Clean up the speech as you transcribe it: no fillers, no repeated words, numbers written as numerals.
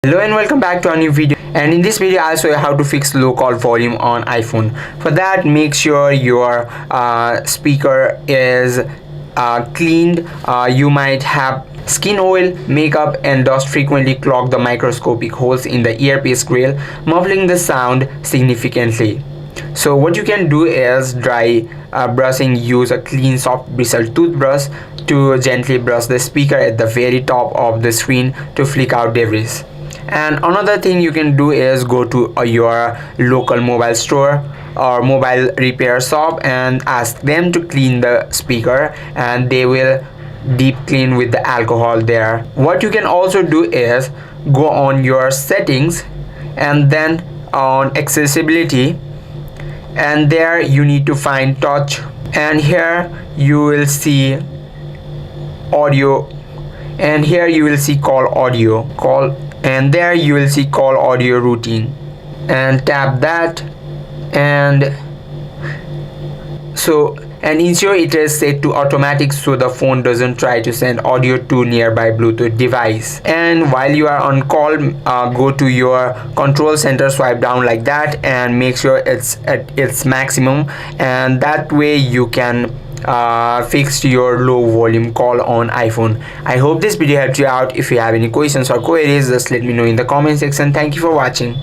Hello and welcome back to a new video, and in this video I'll show you how to fix low call volume on iPhone. For that, make sure your speaker is cleaned. You might have skin oil, makeup and dust frequently clog the microscopic holes in the earpiece grill, muffling the sound significantly. So what you can do is dry brushing. Use a clean soft bristled toothbrush to gently brush the speaker at the very top of the screen to flick out debris. And another thing you can do is go to your local mobile store or mobile repair shop and ask them to clean the speaker, and they will deep clean with the alcohol there. What you can also do is go on your settings and then on accessibility, and there you need to find touch, and here you will see audio, and here you will see call audio, and there you will see call audio routine, and tap that, and ensure it is set to automatic so the phone doesn't try to send audio to nearby Bluetooth device. And while you are on call, go to your control center, swipe down like that and make sure it's at its maximum, and that way you can fix your low volume call on iPhone. I hope this video helped you out. If you have any questions or queries, just let me know in the comment section. Thank you for watching.